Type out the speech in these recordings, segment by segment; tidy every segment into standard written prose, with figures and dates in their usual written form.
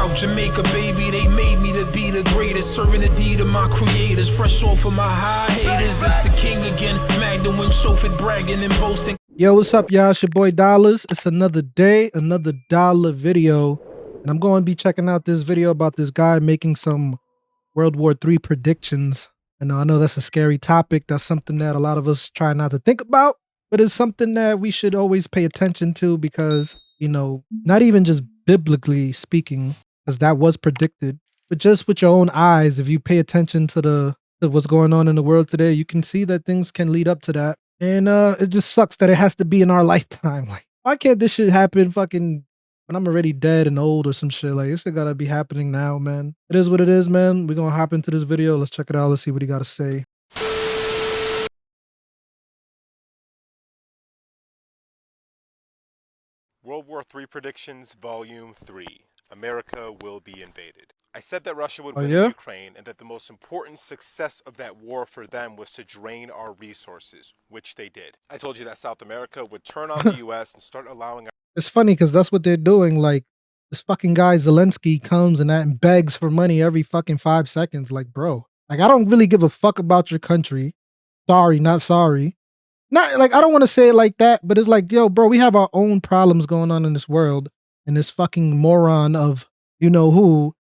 South Jamaica, baby, they made me to be the greatest. Serving the deed of my creators, fresh off of my high haters. It's the king again, Magdalene, Chauffeur, bragging and boasting. Yo, what's up, y'all? It's your boy Dollars. It's another day, another dollar video. And I'm going to be checking out this video about this guy making some World War III predictions. And I know that's a scary topic. That's something that a lot of us try not to think about. But it's something that we should always pay attention to because, you know, not even just biblically speaking, because that was predicted, but just with your own eyes, if you pay attention to what's going on in the world today, you can see that things can lead up to that. And it just sucks that it has to be in our lifetime. Like, why can't this shit happen fucking when I'm already dead and old or some shit? Like, this shit gotta be happening now, man. It is what it is, man. We're gonna hop into this video. Let's check it out. Let's see what he gotta say. World War III Predictions, Volume 3. America will be invaded. I said that Russia would win Ukraine and that the most important success of that war for them was to drain our resources, which they did. I told you that South America would turn on the U.S. and start allowing... It's funny because that's what they're doing. Like, this fucking guy Zelensky comes and begs for money every fucking 5 seconds. Like, bro, like, I don't really give a fuck about your country. Sorry, not sorry. Not like, I don't want to say it like that, but it's like, yo, bro, we have our own problems going on in this world. And this fucking moron of, you know who,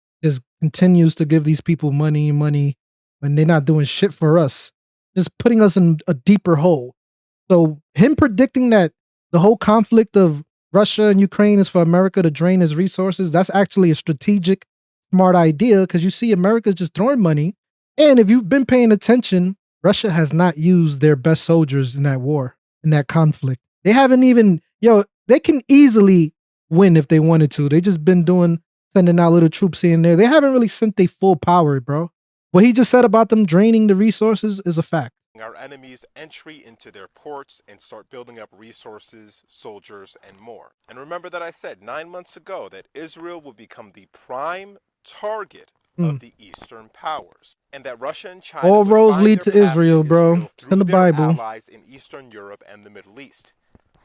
continues to give these people money when they're not doing shit for us, just putting us in a deeper hole. So him predicting that the whole conflict of Russia and Ukraine is for America to drain his resources, that's actually a strategic, smart idea because you see America's just throwing money. And if you've been paying attention, Russia has not used their best soldiers in that war, in that conflict. They haven't even, they can easily win if they wanted to. They just been sending out little troops here and there. They haven't really sent their full power, bro. What he just said about them draining the resources is a fact. Our enemies' entry into their ports and start building up resources, soldiers, and more. And remember that I said 9 months ago that Israel would become the prime target of the Eastern powers, and that Russia and China all roads lead to Israel, bro. It's in the Bible. Allies in Eastern Europe and the Middle East,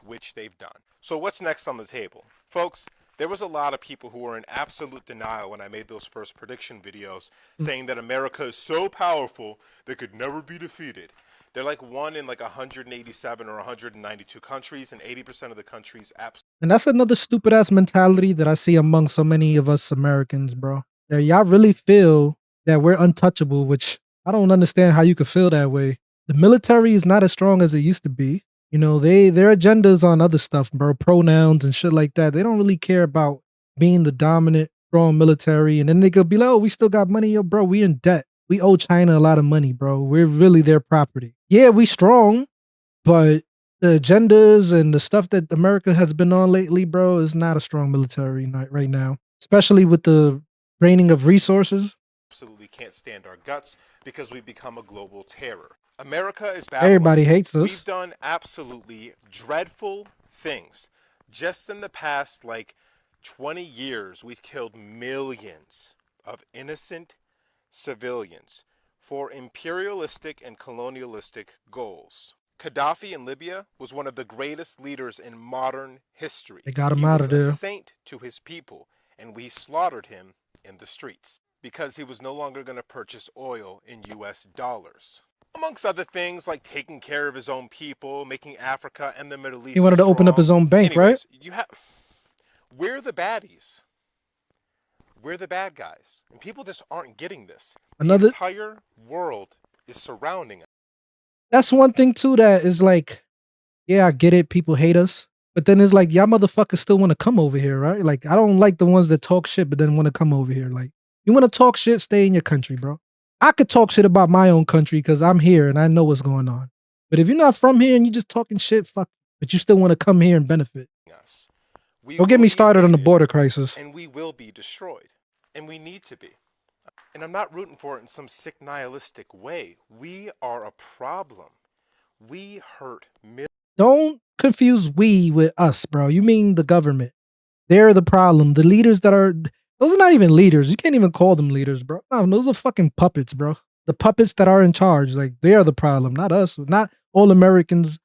which they've done. So what's next on the table, folks? There was a lot of people who were in absolute denial when I made those first prediction videos, saying that America is so powerful they could never be defeated. They're like one in like 187 or 192 countries, and 80% of the countries absolutely. And that's another stupid ass mentality that I see among so many of us Americans, bro. That y'all really feel that we're untouchable, which I don't understand how you could feel that way. The military is not as strong as it used to be. You know, their agendas on other stuff, bro, pronouns and shit like that. They don't really care about being the dominant, strong military. And then they could be like, oh, we still got money. Yo, bro, we in debt. We owe China a lot of money, bro. We're really their property. Yeah, we strong, but the agendas and the stuff that America has been on lately, bro, is not a strong military right now, especially with the draining of resources. Absolutely can't stand our guts because we become a global terror. America is battling. Everybody hates us. We've done absolutely dreadful things. Just in the past, like 20 years, we've killed millions of innocent civilians for imperialistic and colonialistic goals. Gaddafi in Libya was one of the greatest leaders in modern history. They got him out of there. He was a saint to his people, and we slaughtered him in the streets because he was no longer going to purchase oil in US dollars. Amongst other things like taking care of his own people, making Africa and the Middle East. He wanted to open up his own bank, right? We're the baddies. We're the bad guys. And people just aren't getting this. The entire world is surrounding us. That's one thing too that is like, yeah, I get it. People hate us. But then it's like, y'all motherfuckers still want to come over here, right? Like, I don't like the ones that talk shit but then want to come over here. Like, you want to talk shit, stay in your country, bro. I could talk shit about my own country because I'm here and I know what's going on. But if you're not from here and you're just talking shit, fuck, but you still want to come here and benefit. Yes. Don't get me started on the border crisis. And we will be destroyed. And we need to be. And I'm not rooting for it in some sick nihilistic way. We are a problem. We hurt millions. Don't confuse we with us, bro. You mean the government. They're the problem. The leaders that are... Those are not even leaders. You can't even call them leaders, bro. No, those are fucking puppets, bro. The puppets that are in charge, like, they are the problem, not us. Not all Americans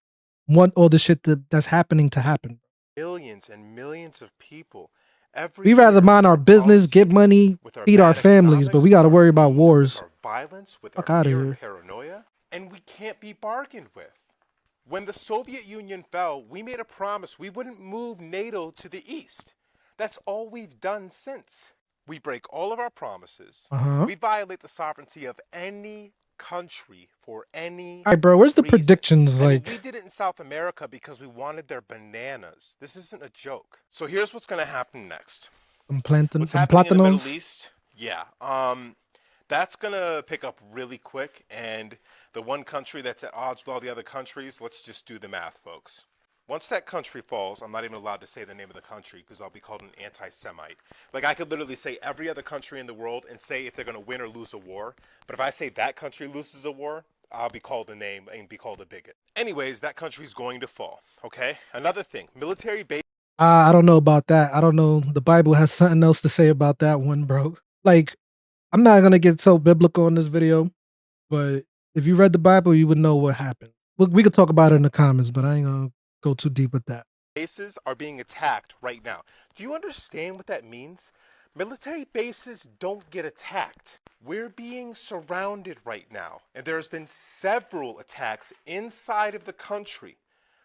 want all the shit that's happening to happen. Millions and millions of people Every We rather year, mind our with business, get policies, money, with our feed our bad families, but economics, we got to with our worry about greed, wars. with our violence, with Fuck our out of fear and here. paranoia, and we can't be bargained with. When the Soviet Union fell, we made a promise we wouldn't move NATO to the east. That's all we've done since. We break all of our promises. Uh-huh. We violate the sovereignty of any country for any All right, bro, where's the reason. predictions? I mean, Like, we did it in South America because we wanted their bananas. This isn't a joke. So here's what's going to happen next. What's some happening in the Middle platanos? East? Yeah. That's going to pick up really quick. And the one country that's at odds with all the other countries, let's just do the math, folks. Once that country falls, I'm not even allowed to say the name of the country because I'll be called an anti-Semite. Like, I could literally say every other country in the world and say if they're going to win or lose a war. But if I say that country loses a war, I'll be called a name and be called a bigot. Anyways, that country's going to fall, okay? Another thing, military base. I don't know about that. I don't know. The Bible has something else to say about that one, bro. Like, I'm not going to get so biblical in this video, but if you read the Bible, you would know what happened. We could talk about it in the comments, but I ain't going to go too deep with that. Bases are being attacked right now. Do you understand what that means? Military bases don't get attacked. We're being surrounded right now, and there's been several attacks inside of the country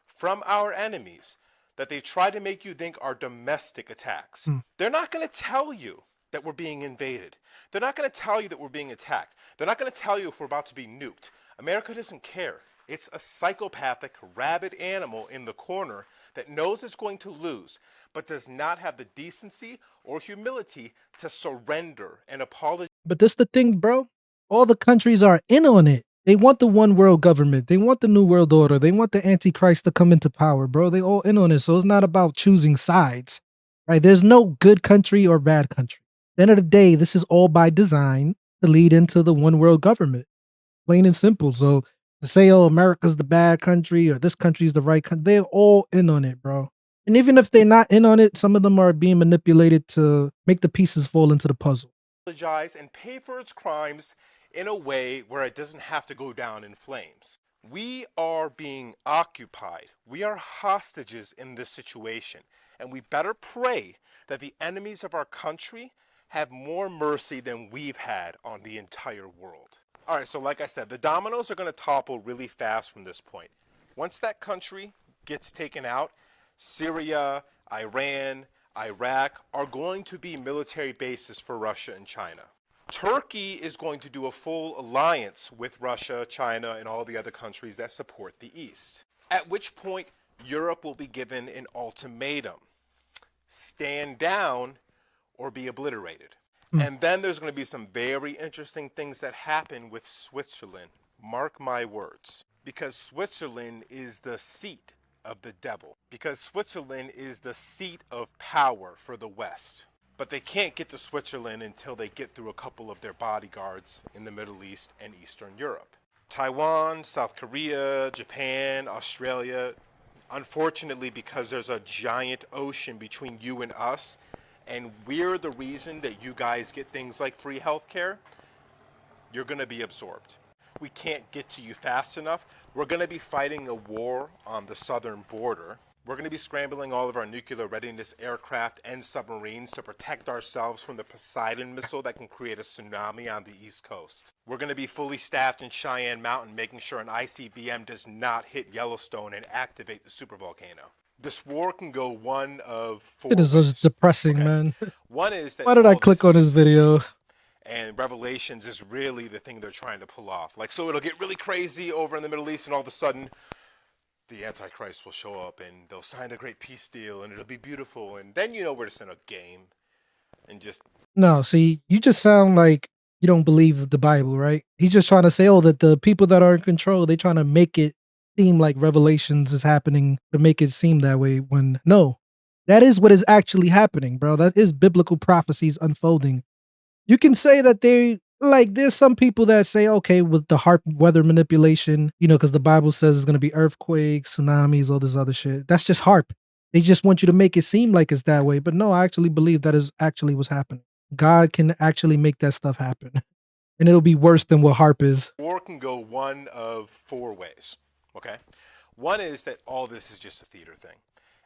from our enemies that they try to make you think are domestic attacks. They're not going to tell you that we're being invaded. They're not going to tell you that we're being attacked. They're not going to tell you if we're about to be nuked. America doesn't care. It's a psychopathic, rabid animal in the corner that knows it's going to lose, but does not have the decency or humility to surrender and apologize. But this the thing, bro. All the countries are in on it. They want the one world government. They want the new world order. They want the Antichrist to come into power, bro. They all in on it. So it's not about choosing sides, right? There's no good country or bad country. At the end of the day, this is all by design to lead into the one world government. Plain and simple. So to say, oh, America's the bad country or this country's the right country, they're all in on it, bro. And even if they're not in on it, some of them are being manipulated to make the pieces fall into the puzzle. And pay for its crimes in a way where it doesn't have to go down in flames. We are being occupied. We are hostages in this situation, and we better pray that the enemies of our country have more mercy than we've had on the entire world. All right, so like I said, the dominoes are going to topple really fast from this point. Once that country gets taken out, Syria, Iran, Iraq are going to be military bases for Russia and China. Turkey is going to do a full alliance with Russia, China, and all the other countries that support the East. At which point, Europe will be given an ultimatum. Stand down or be obliterated. And then there's going to be some very interesting things that happen with Switzerland. Mark my words. Because Switzerland is the seat of the devil. Because Switzerland is the seat of power for the West. But they can't get to Switzerland until they get through a couple of their bodyguards in the Middle East and Eastern Europe. Taiwan, South Korea, Japan, Australia. Unfortunately, because there's a giant ocean between you and us, and we're the reason that you guys get things like free healthcare, you're going to be absorbed. We can't get to you fast enough. We're going to be fighting a war on the southern border. We're going to be scrambling all of our nuclear readiness aircraft and submarines to protect ourselves from the Poseidon missile that can create a tsunami on the East Coast. We're going to be fully staffed in Cheyenne Mountain, making sure an ICBM does not hit Yellowstone and activate the supervolcano. This war can go one of four It is ways. depressing, Okay? man. One is that Why did I click on this video? And Revelations is really the thing they're trying to pull off. Like, so it'll get really crazy over in the Middle East, and all of a sudden, the Antichrist will show up, and they'll sign a great peace deal, and it'll be beautiful. And then you know we're just in a game, and just... No, see, you just sound like you don't believe the Bible, right? He's just trying to say, oh, that the people that are in control, they're trying to make it seem like Revelations is happening to make it seem that way, when no, that is what is actually happening, bro. That is biblical prophecies unfolding. You can say that there's some people that say, okay, with the HARP weather manipulation, you know, because the Bible says it's going to be earthquakes, tsunamis, all this other shit. That's just HARP. They just want you to make it seem like it's that way. But no, I actually believe that is actually what's happening. God can actually make that stuff happen. And it'll be worse than what HARP is. War can go one of four ways, okay? One is that all this is just a theater thing.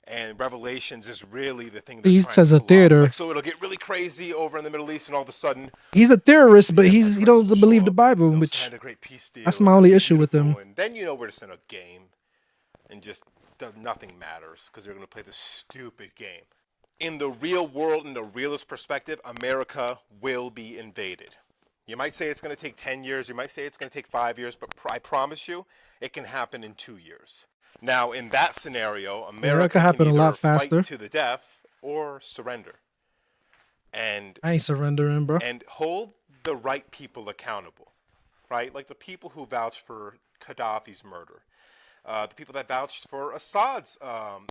and Revelations is really the thing. He says a theater. Like, so it'll get really crazy over in the Middle East, and all of a sudden he's a theorist, but he doesn't believe the Bible, which that's my only issue with him. And then you know where to send a game, and just nothing matters because they're going to play this stupid game. In the real world, in the realist perspective, America will be invaded. You might say it's going to take 10 years. You might say it's going to take 5 years, but I promise you, it can happen in 2 years. Now, in that scenario, America happen can a lot either faster fight to the death or surrender. And I ain't surrendering, bro. And hold the right people accountable, right? Like the people who vouched for Gaddafi's murder, the people that vouched for Assad's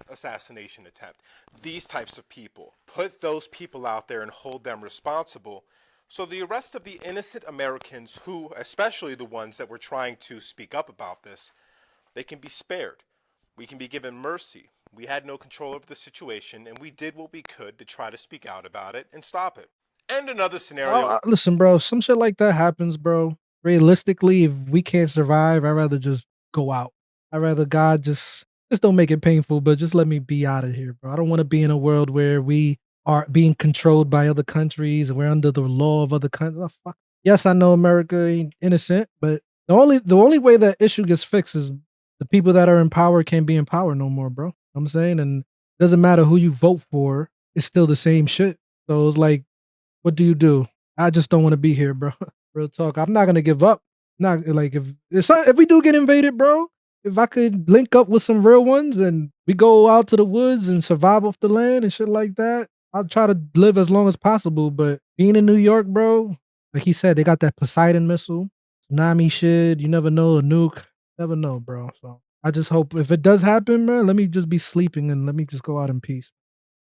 assassination attempt. These types of people. Put those people out there and hold them responsible. So the rest of the innocent Americans who, especially the ones that were trying to speak up about this, they can be spared. We can be given mercy. We had no control over the situation, and we did what we could to try to speak out about it and stop it. And another scenario. Listen, bro, some shit like that happens, bro. Realistically, if we can't survive, I'd rather just go out. I'd rather God just don't make it painful, but just let me be out of here, bro. I don't want to be in a world where we are being controlled by other countries and we're under the law of other countries. Oh, fuck. Yes, I know America ain't innocent, but the only way that issue gets fixed is the people that are in power can't be in power no more, bro. You know what I'm saying? And it doesn't matter who you vote for, it's still the same shit. So it's like, what do you do? I just don't want to be here, bro. Real talk. I'm not gonna give up. Not like if we do get invaded, bro, if I could link up with some real ones and we go out to the woods and survive off the land and shit like that, I'll try to live as long as possible. But being in New York, bro, like he said, they got that Poseidon missile, tsunami shit. You never know, a nuke. Never know, bro. So I just hope if it does happen, man, let me just be sleeping and let me just go out in peace.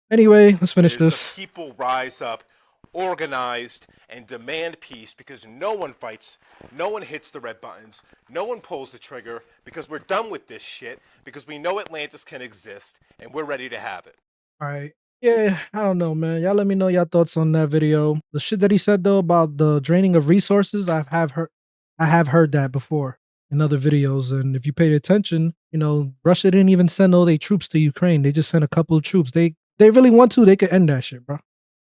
Anyway, let's finish this. The people rise up, organized, and demand peace because no one fights, no one hits the red buttons, no one pulls the trigger because we're done with this shit, because we know Atlantis can exist and we're ready to have it. All right. Yeah, I don't know, man. Y'all let me know your thoughts on that video. The shit that he said though about the draining of resources, I have heard that before in other videos, and if you paid attention, you know, Russia didn't even send all their troops to Ukraine. They just sent a couple of troops. They really want to, they could end that shit, bro.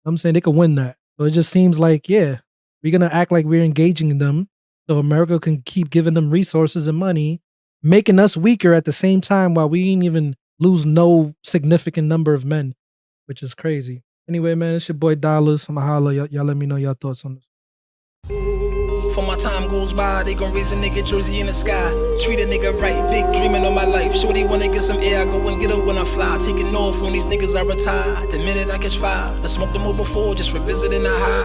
I'm saying they could win that. So it just seems like, yeah, we're gonna act like we're engaging them so America can keep giving them resources and money, making us weaker at the same time while we ain't even lose no significant number of men, which is crazy. Anyway, man, it's your boy Dollars. I'ma holla. Y'all let me know your thoughts on this. For my time goes by, they gon' raise a nigga jersey in the sky. Treat a nigga right, big dreaming on my life. Shorty wanna get some air, I go and get her when I fly. Taking off on these niggas I retire. The minute I catch fire, I smoked them all before, just revisiting the high.